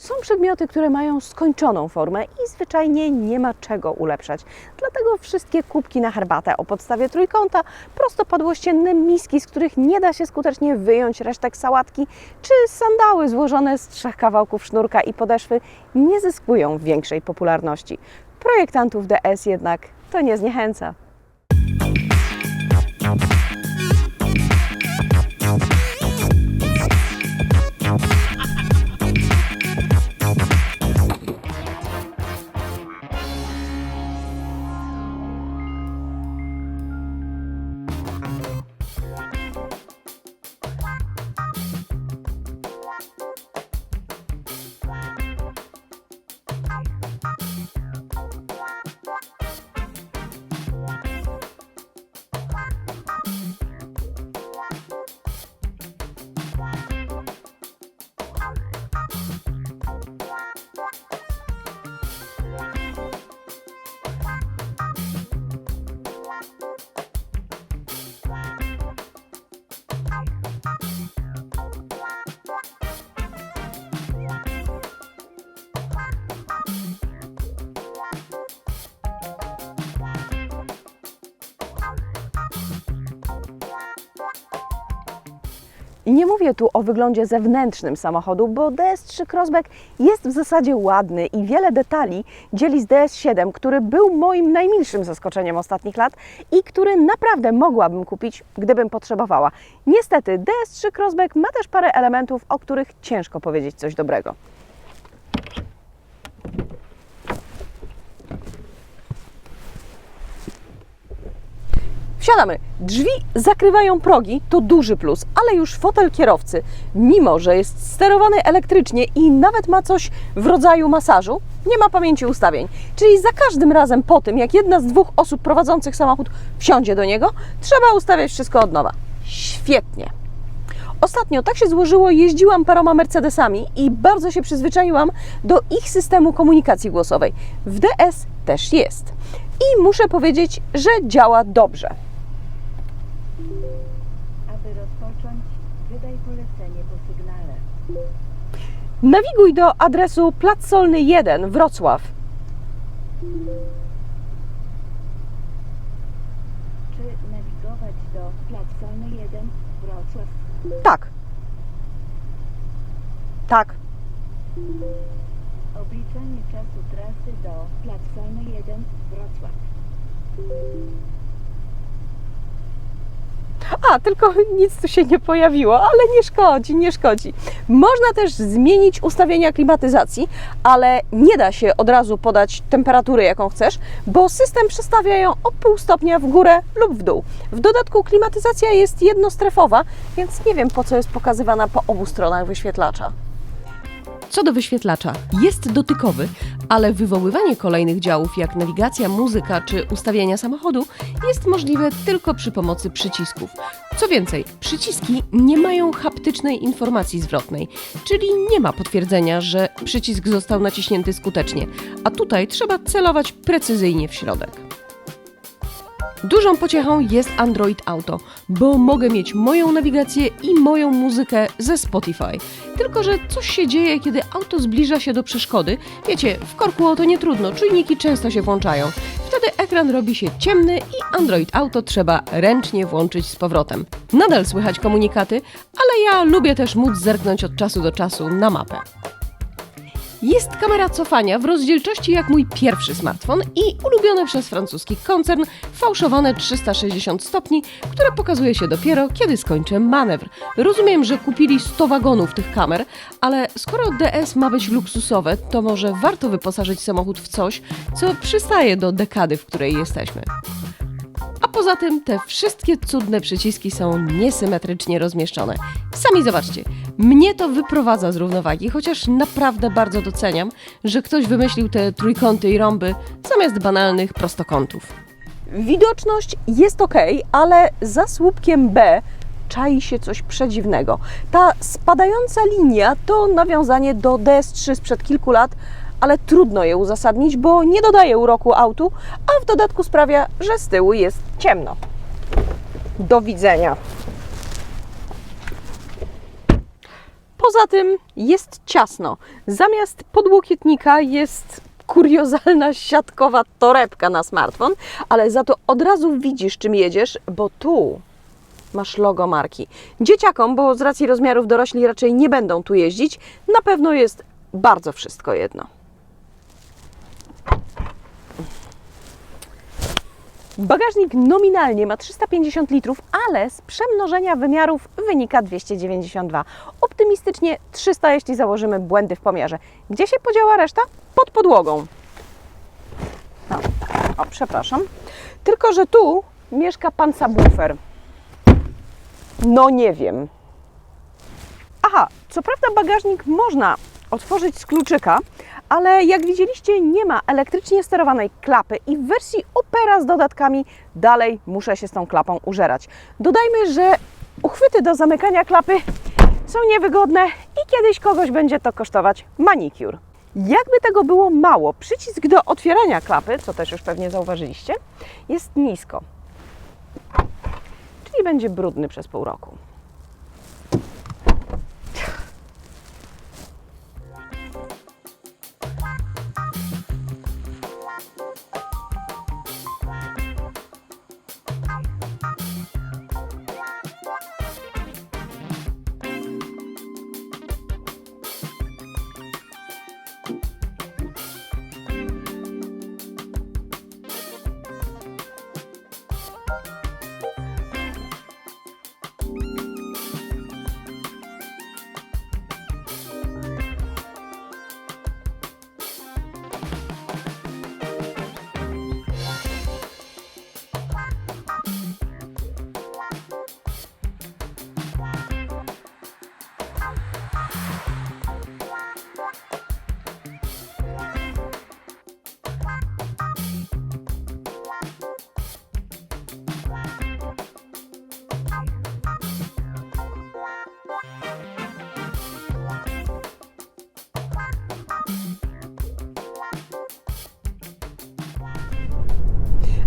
Są przedmioty, które mają skończoną formę i zwyczajnie nie ma czego ulepszać. Dlatego wszystkie kubki na herbatę o podstawie trójkąta, prostopadłościenne miski, z których nie da się skutecznie wyjąć resztek sałatki, czy sandały złożone z 3 kawałków sznurka i podeszwy nie zyskują większej popularności. Projektantów DS jednak to nie zniechęca. I nie mówię tu o wyglądzie zewnętrznym samochodu, bo DS3 Crossback jest w zasadzie ładny i wiele detali dzieli z DS7, który był moim najmilszym zaskoczeniem ostatnich lat i który naprawdę mogłabym kupić, gdybym potrzebowała. Niestety DS3 Crossback ma też parę elementów, o których ciężko powiedzieć coś dobrego. Wsiadamy. Drzwi zakrywają progi, to duży plus, ale już fotel kierowcy, mimo że jest sterowany elektrycznie i nawet ma coś w rodzaju masażu, nie ma pamięci ustawień. Czyli za każdym razem po tym, jak jedna z 2 osób prowadzących samochód wsiądzie do niego, trzeba ustawiać wszystko od nowa. Świetnie. Ostatnio tak się złożyło, jeździłam paroma Mercedesami i bardzo się przyzwyczaiłam do ich systemu komunikacji głosowej. W DS też jest. I muszę powiedzieć, że działa dobrze. Aby rozpocząć, wydaj polecenie po sygnale. Nawiguj do adresu Plac Solny 1, Wrocław. Czy nawigować do Plac Solny 1, Wrocław? Tak. Tak. Obliczanie czasu trasy do Plac Solny 1, Wrocław. A, tylko nic tu się nie pojawiło, ale nie szkodzi, nie szkodzi. Można też zmienić ustawienia klimatyzacji, ale nie da się od razu podać temperatury, jaką chcesz, bo system przestawia ją o pół stopnia w górę lub w dół. W dodatku klimatyzacja jest jednostrefowa, więc nie wiem, po co jest pokazywana po obu stronach wyświetlacza. Co do wyświetlacza, jest dotykowy, ale wywoływanie kolejnych działów jak nawigacja, muzyka czy ustawienia samochodu jest możliwe tylko przy pomocy przycisków. Co więcej, przyciski nie mają haptycznej informacji zwrotnej, czyli nie ma potwierdzenia, że przycisk został naciśnięty skutecznie, a tutaj trzeba celować precyzyjnie w środek. Dużą pociechą jest Android Auto, bo mogę mieć moją nawigację i moją muzykę ze Spotify. Tylko że coś się dzieje, kiedy auto zbliża się do przeszkody. Wiecie, w korku auto nie trudno, czujniki często się włączają. Wtedy ekran robi się ciemny i Android Auto trzeba ręcznie włączyć z powrotem. Nadal słychać komunikaty, ale ja lubię też móc zerknąć od czasu do czasu na mapę. Jest kamera cofania w rozdzielczości jak mój pierwszy smartfon i ulubione przez francuski koncern fałszowane 360 stopni, które pokazuje się dopiero, kiedy skończę manewr. Rozumiem, że kupili 100 wagonów tych kamer, ale skoro DS ma być luksusowe, to może warto wyposażyć samochód w coś, co przystaje do dekady, w której jesteśmy. A poza tym te wszystkie cudne przyciski są niesymetrycznie rozmieszczone. Sami zobaczcie, mnie to wyprowadza z równowagi, chociaż naprawdę bardzo doceniam, że ktoś wymyślił te trójkąty i rąby zamiast banalnych prostokątów. Widoczność jest ok, ale za słupkiem B czai się coś przedziwnego. Ta spadająca linia to nawiązanie do DS3 sprzed kilku lat, ale trudno je uzasadnić, bo nie dodaje uroku autu, a w dodatku sprawia, że z tyłu jest ciemno. Do widzenia. Poza tym jest ciasno. Zamiast podłokietnika jest kuriozalna siatkowa torebka na smartfon, ale za to od razu widzisz, czym jedziesz, bo tu masz logo marki. Dzieciakom, bo z racji rozmiarów dorośli raczej nie będą tu jeździć, na pewno jest bardzo wszystko jedno. Bagażnik nominalnie ma 350 litrów, ale z przemnożenia wymiarów wynika 292. Optymistycznie 300, jeśli założymy błędy w pomiarze. Gdzie się podziała reszta? Pod podłogą. No, o, przepraszam. Tylko że tu mieszka pan subwoofer. No nie wiem. Aha, co prawda bagażnik można otworzyć z kluczyka, ale jak widzieliście, nie ma elektrycznie sterowanej klapy i w wersji Opera z dodatkami dalej muszę się z tą klapą użerać. Dodajmy, że uchwyty do zamykania klapy są niewygodne i kiedyś kogoś będzie to kosztować manicure. Jakby tego było mało, przycisk do otwierania klapy, co też już pewnie zauważyliście, jest nisko. Czyli będzie brudny przez pół roku.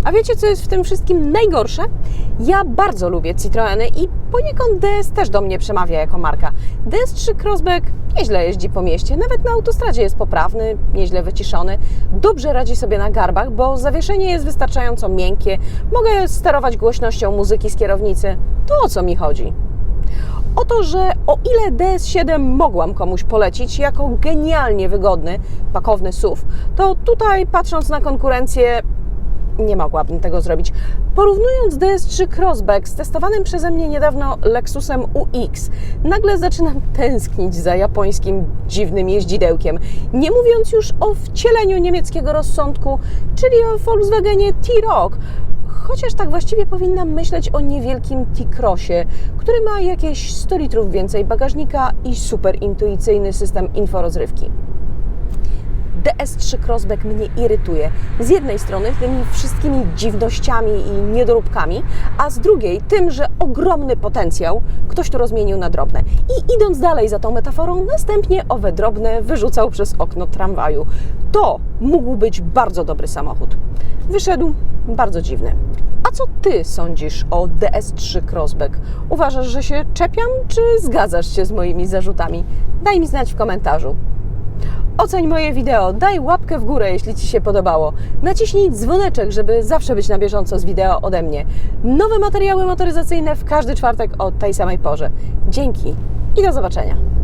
A wiecie, co jest w tym wszystkim najgorsze? Ja bardzo lubię Citroeny i poniekąd DS też do mnie przemawia jako marka. DS3 Crossback nieźle jeździ po mieście, nawet na autostradzie jest poprawny, nieźle wyciszony, dobrze radzi sobie na garbach, bo zawieszenie jest wystarczająco miękkie, mogę sterować głośnością muzyki z kierownicy. To o co mi chodzi? O to, że o ile DS7 mogłam komuś polecić jako genialnie wygodny, pakowny SUV, to tutaj, patrząc na konkurencję, nie mogłabym tego zrobić. Porównując DS3 Crossback z testowanym przeze mnie niedawno Lexusem UX, nagle zaczynam tęsknić za japońskim dziwnym jeździdełkiem. Nie mówiąc już o wcieleniu niemieckiego rozsądku, czyli o Volkswagenie T-Roc. Chociaż tak właściwie powinnam myśleć o niewielkim T-Crossie, który ma jakieś 100 litrów więcej bagażnika i super intuicyjny system inforozrywki. DS3 Crossback mnie irytuje. Z jednej strony tymi wszystkimi dziwnościami i niedoróbkami, a z drugiej tym, że ogromny potencjał ktoś tu rozmienił na drobne. I idąc dalej za tą metaforą, następnie owe drobne wyrzucał przez okno tramwaju. To mógł być bardzo dobry samochód. Wyszedł bardzo dziwny. A co Ty sądzisz o DS3 Crossback? Uważasz, że się czepiam, czy zgadzasz się z moimi zarzutami? Daj mi znać w komentarzu. Oceń moje wideo, daj łapkę w górę, jeśli Ci się podobało. Naciśnij dzwoneczek, żeby zawsze być na bieżąco z wideo ode mnie. Nowe materiały motoryzacyjne w każdy czwartek o tej samej porze. Dzięki i do zobaczenia.